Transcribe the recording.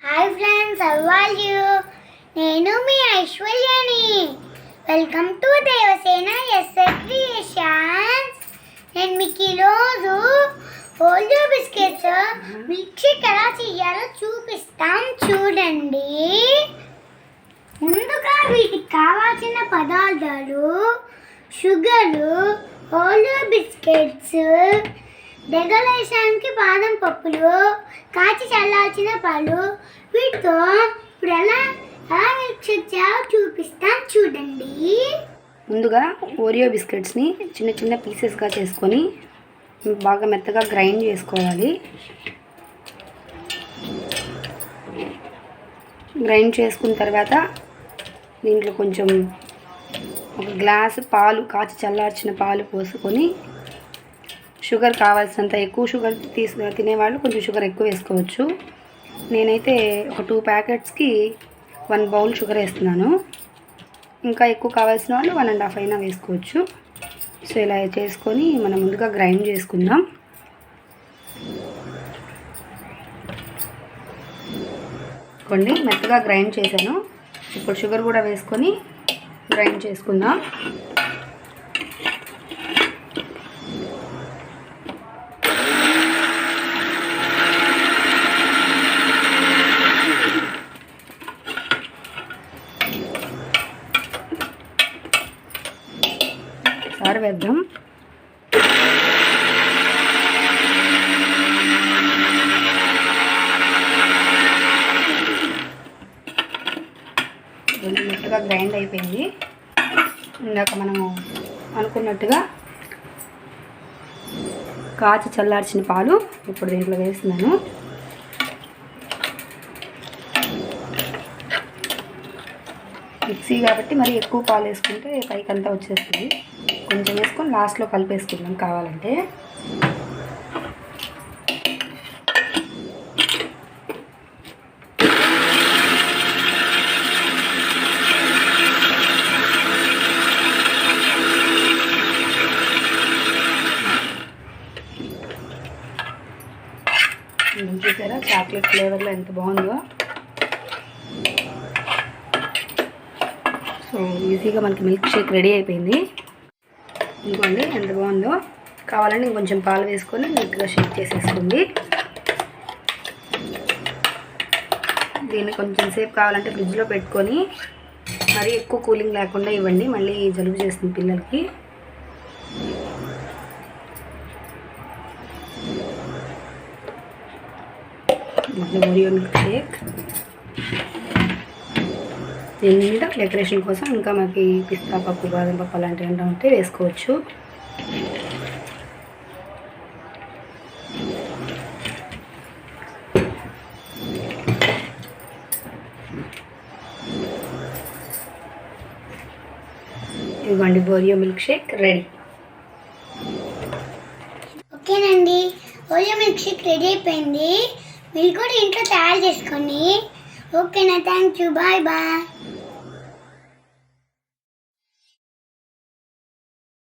Hi friends, how are you? నేను మీ ఐశ్వర్యని. Welcome to Devasena SS creations. నేను మీకు ఈరోజు ఓరియో బిస్కెట్స్ మిల్క్ షేక్ ఎలా చేయాలో చూపిస్తాం, చూడండి. ముందుగా వీటికి కావాల్సిన పదార్థాలు: షుగరు, ఓరియో బిస్కెట్స్, డెకరేషన్కి బాదం పప్పులు, కాచి చల్లార్చిన పాలు. వీటితో ఇప్పుడు ఎలా మిల్క్ షేక్ చేయాలో చూపిస్తాం, చూడండి. ముందుగా ఓరియో బిస్కెట్స్ని చిన్న చిన్న పీసెస్గా చేసుకొని బాగా మెత్తగా గ్రైండ్ చేసుకోవాలి. గ్రైండ్ చేసుకున్న తర్వాత దీంట్లో కొంచెం ఒక గ్లాసు పాలు, కాచి చల్లార్చిన పాలు పోసుకొని, షుగర్ కావాల్సినంత ఎక్కువ షుగర్ తినేవాళ్ళు కొంచెం షుగర్ ఎక్కువ వేసుకోవచ్చు. నేనైతే ఒక 2 ప్యాకెట్స్కి 1 బౌల్ షుగర్ వేస్తున్నాను. ఇంకా ఎక్కువ కావాల్సిన వాళ్ళు 1.5 అయినా వేసుకోవచ్చు. సో ఇలా చేసుకొని మనం ముందుగా గ్రైండ్ చేసుకుందాం. కొన్ని మెత్తగా గ్రైండ్ చేశాను. ఇప్పుడు షుగర్ కూడా వేసుకొని గ్రైండ్ చేసుకుందాం. సార్ వేద్దాం. మెత్తగా గ్రైండ్ అయిపోయింది. ఇందాక మనము అనుకున్నట్టుగా కాచి చల్లార్చిన పాలు ఇప్పుడు దీంట్లో వేస్తున్నాను. మిక్సీ కాబట్టి మరి ఎక్కువ పాలు వేసుకుంటే పైకంతా వచ్చేస్తుంది. కొంచెం వేసుకొని లాస్ట్లో కలిపేసుకుందాం కావాలంటే. చూసారా చాక్లెట్ ఫ్లేవర్లో ఎంత బాగుందో. సో ఈజీగా మనకి మిల్క్ షేక్ రెడీ అయిపోయింది. ఇంకోండి ఎంత బాగుందో. కావాలంటే ఇంకొంచెం పాలు వేసుకొని నీట్గా షేక్ చేసేసుకోండి. దీన్ని కొంచెం సేపు కావాలంటే ఫ్రిడ్జ్లో పెట్టుకొని మరీ ఎక్కువ కూలింగ్ లేకుండా ఇవ్వండి, మళ్ళీ జలుబు చేస్తుంది పిల్లలకి. Oreo milk shake. దీని మీద డెకరేషన్ కోసం ఇంకా మనకి పిస్తా పప్పు, బాదం పప్పు అలాంటివి ఏమైనా ఉంటే వేసుకోవచ్చు. ఇదిగోండి ఓరియో మిల్క్ షేక్ రెడీ. ఓకేనండి, ఓరియో మిల్క్ షేక్ రెడీ అయిపోయింది. మీరు కూడా ఇంట్లో తయారు చేసుకోండి. ఓకేనా? Thank you. Bye bye.